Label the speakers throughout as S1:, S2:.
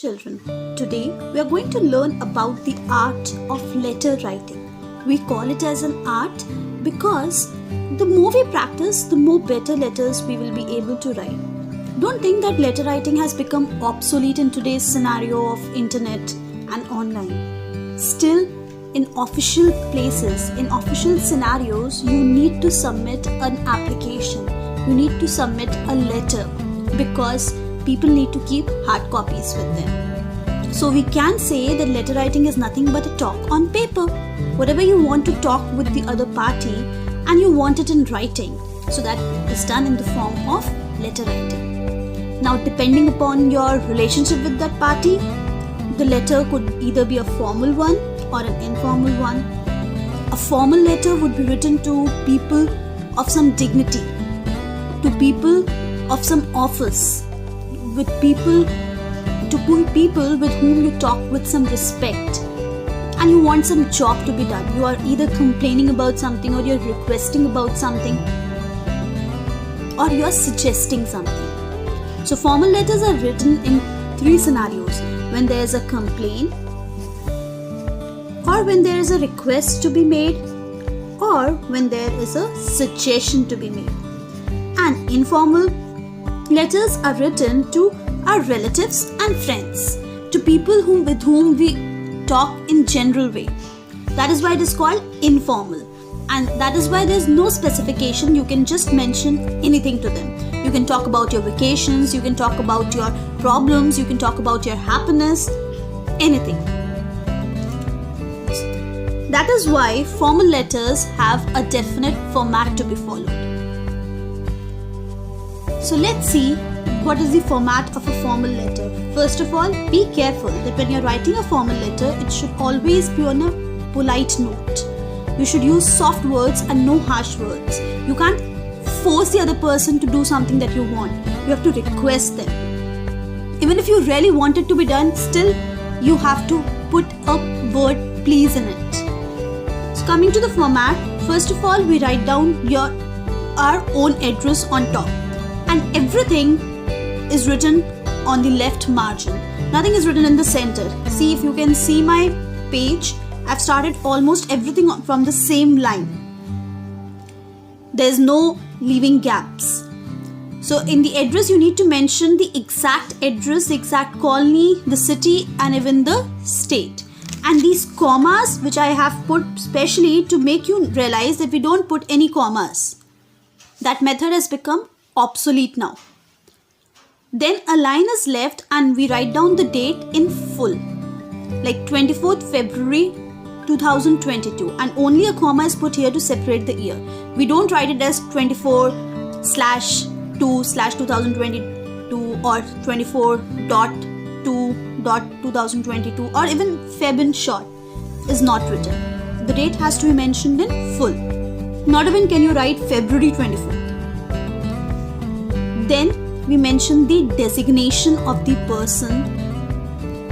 S1: Children, today we are going to learn about the art of letter writing. We call it as an art because the more we practice, the more better letters we will be able to write. Don't think that letter writing has become obsolete in today's scenario of internet and online. Still, in official places, in official scenarios, you need to submit an application. You need to submit a letter because people need to keep hard copies with them. So we can say that letter writing is nothing but a talk on paper. Whatever you want to talk with the other party and you want it in writing. So that is done in the form of letter writing. Now depending upon your relationship with that party, the letter could either be a formal one or an informal one. A formal letter would be written to people of some dignity, to people of some office, with people with whom you talk with some respect, and you want some job to be done. You are either complaining about something, or you're requesting about something, or you're suggesting something. So formal letters are written in three scenarios: when there is a complaint, or when there is a request to be made, or when there is a suggestion to be made. And informal letters are written to our relatives and friends, to people with whom we talk in general way. That is why it is called informal, and that is why there is no specification. You can just mention anything to them. You can talk about your vacations, you can talk about your problems, you can talk about your happiness, anything. That is why formal letters have a definite format to be followed. So let's see what is the format of a formal letter. First of all, be careful that when you're writing a formal letter, it should always be on a polite note. You should use soft words and no harsh words. You can't force the other person to do something that you want. You have to request them. Even if you really want it to be done, still you have to put a word please in it. So coming to the format, first of all we write down our own address on top. And everything is written on the left margin. Nothing is written in the center. See, if you can see my page, I've started almost everything from the same line. There's no leaving gaps. So in the address, you need to mention the exact address, the exact colony, the city, and even the state. And these commas, which I have put specially to make you realize that we don't put any commas. That method has become obsolete now. Then a line is left and we write down the date in full, like 24th February 2022, and only a comma is put here to separate the year. We don't write it as 24/2/2022 or 24.2.2022, or even Feb in short is not written. The date has to be mentioned in full. Not even can you write February 24th. Then we mention the designation of the person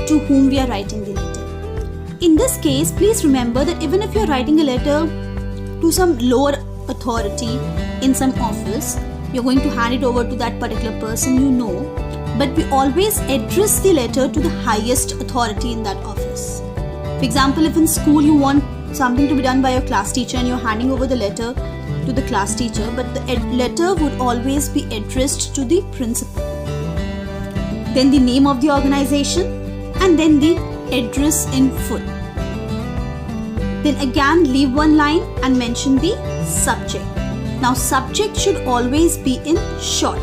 S1: to whom we are writing the letter. In this case, please remember that even if you are writing a letter to some lower authority in some office, you're going to hand it over to that particular person you know, but we always address the letter to the highest authority in that office. For example, if in school you want something to be done by your class teacher and you're handing over the letter to the class teacher, but the letter would always be addressed to the principal. Then the name of the organization, and then the address in full. Then again leave one line and mention the subject. Now subject should always be in short.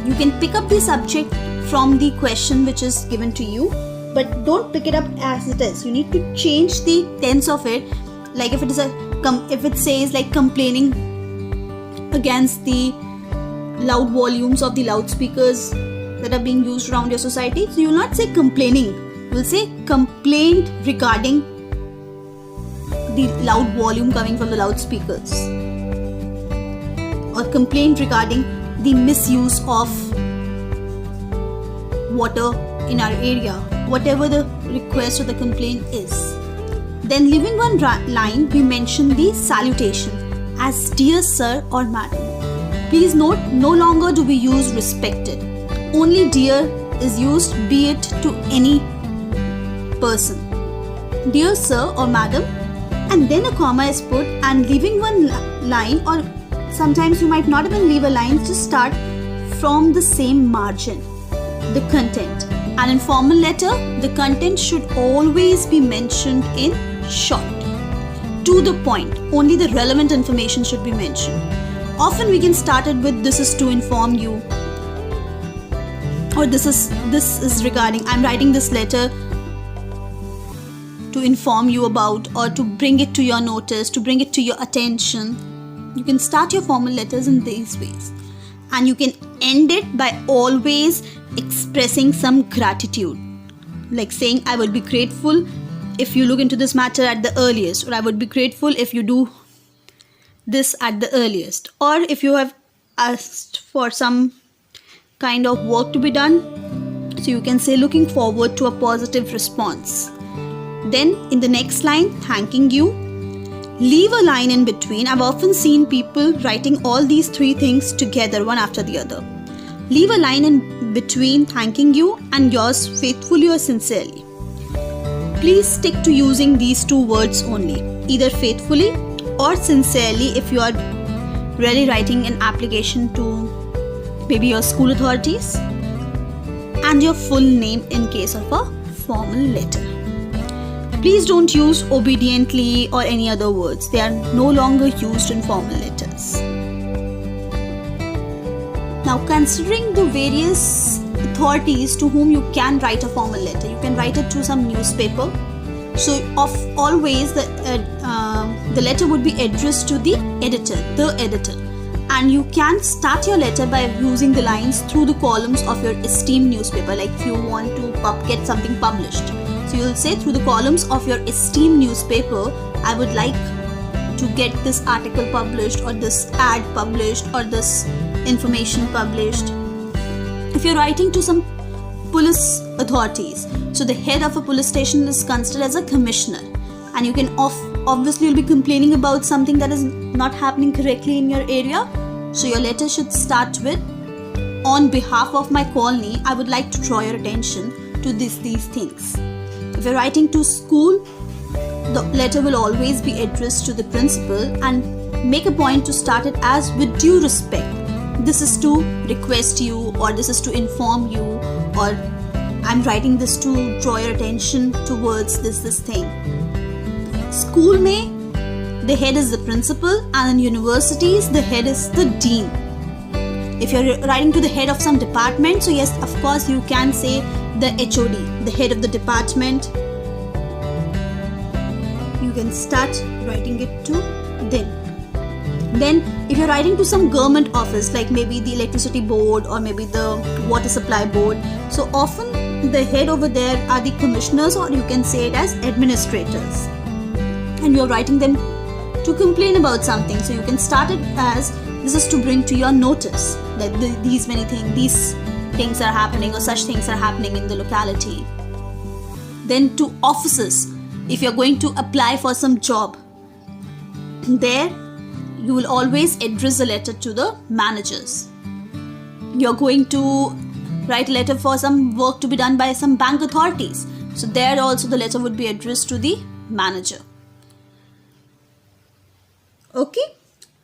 S1: You can pick up the subject from the question which is given to you, but don't pick it up as it is. You need to change the tense of it. Like if it says like complaining against the loud volumes of the loudspeakers that are being used around your society, so you will not say complaining. You will say complaint regarding the loud volume coming from the loudspeakers, or complaint regarding the misuse of water in our area, whatever the request or the complaint is. Then leaving one line, we mention the salutation as dear sir or madam. Please note, no longer do we use respected. Only dear is used, be it to any person. Dear sir or madam, and then a comma is put, and leaving one line, or sometimes you might not even leave a line, just start from the same margin. The content. An informal letter, the content should always be mentioned in short. To the point, only the relevant information should be mentioned. Often we can start it with this is to inform you, or this is regarding, I'm writing this letter to inform you about, or to bring it to your notice, to bring it to your attention. You can start your formal letters in these ways, and you can end it by always expressing some gratitude, like saying I would be grateful if you look into this matter at the earliest, or I would be grateful if you do this at the earliest, or if you have asked for some kind of work to be done, so you can say looking forward to a positive response. Then in the next line, thanking you, leave a line in between. I've often seen people writing all these three things together, one after the other. Leave a line in between thanking you and yours faithfully or sincerely. Please stick to using these two words only, either faithfully or sincerely if you are really writing an application to maybe your school authorities, and your full name in case of a formal letter. Please don't use obediently or any other words. They are no longer used in formal letters. Now, considering the various authorities to whom you can write a formal letter, you can write it to some newspaper. So, always the letter would be addressed to the editor, and you can start your letter by using the lines through the columns of your esteemed newspaper. Like if you want to get something published, so you'll say through the columns of your esteemed newspaper, I would like to get this article published, or this ad published, or this information published. If you're writing to some police authorities, so the head of a police station is considered as a commissioner, and you can obviously you'll be complaining about something that is not happening correctly in your area. So your letter should start with, on behalf of my colony, I would like to draw your attention to these things. If you're writing to school, the letter will always be addressed to the principal, and make a point to start it as with due respect. This is to request you, or this is to inform you, or I'm writing this to draw your attention towards this thing. School mein, the head is the principal, and in universities, the head is the dean. If you're writing to the head of some department, so yes, of course, you can say the HOD, the head of the department. You can start writing it to them. Then, if you're writing to some government office, like maybe the electricity board or maybe the water supply board, so often the head over there are the commissioners, or you can say it as administrators. And you're writing them to complain about something, so you can start it as this is to bring to your notice that these things are happening, or such things are happening in the locality. Then to offices, if you're going to apply for some job, there you will always address a letter to the managers. You're going to write a letter for some work to be done by some bank authorities, so there also the letter would be addressed to the manager. Okay,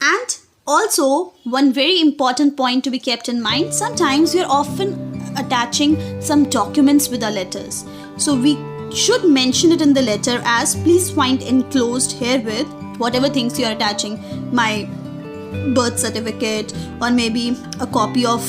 S1: and also one very important point to be kept in mind, sometimes we are often attaching some documents with our letters. So we should mention it in the letter as, please find enclosed herewith whatever things you are attaching, my birth certificate, or maybe a copy of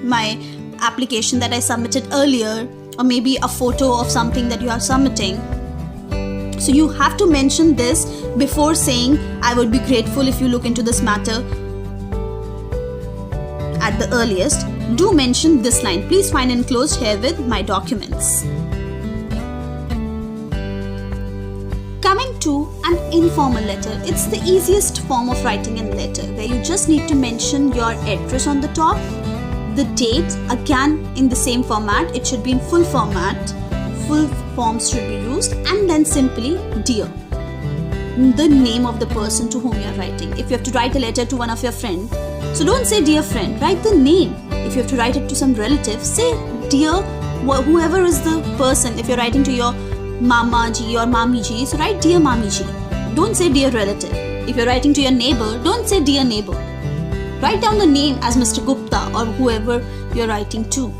S1: my application that I submitted earlier, or maybe a photo of something that you are submitting. So you have to mention this before saying, I would be grateful if you look into this matter at the earliest. Do mention this line, please find enclosed herewith my documents. Coming to an informal letter, it's the easiest form of writing a letter, where you just need to mention your address on the top, the date, again in the same format, it should be in full format, full forms should be used, and then simply dear, the name of the person to whom you are writing. If you have to write a letter to one of your friends, so don't say dear friend, write the name. If you have to write it to some relative, say dear whoever is the person. If you're writing to your Mama ji or Mami ji, so write Dear Mami ji. Don't say Dear Relative. If you're writing to your neighbor, don't say Dear Neighbor. Write down the name as Mr. Gupta or whoever you're writing to.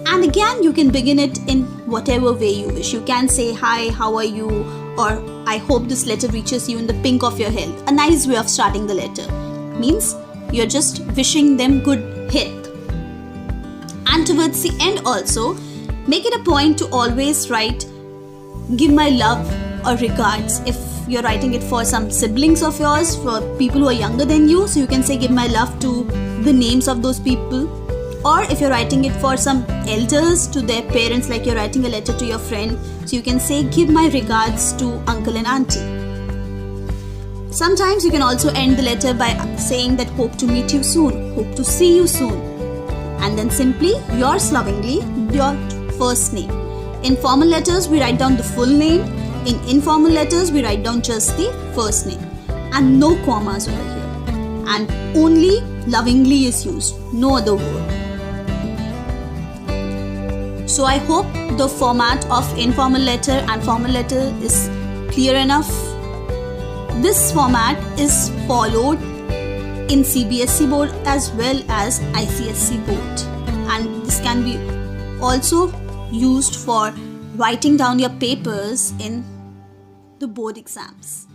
S1: And again, you can begin it in whatever way you wish. You can say, hi, how are you? Or I hope this letter reaches you in the pink of your health. A nice way of starting the letter. Means you're just wishing them good health. And towards the end also, make it a point to always write, give my love or regards. If you're writing it for some siblings of yours, for people who are younger than you, so you can say give my love to the names of those people. Or if you're writing it for some elders, to their parents, like you're writing a letter to your friend, so you can say give my regards to uncle and auntie. Sometimes you can also end the letter by saying that hope to meet you soon, hope to see you soon. And then simply, yours lovingly, your first name. In formal letters, we write down the full name. In informal letters, we write down just the first name. And no commas over here. And only lovingly is used, no other word. So I hope the format of informal letter and formal letter is clear enough. This format is followed in CBSE board as well as ICSE board. And this can be also used for writing down your papers in the board exams.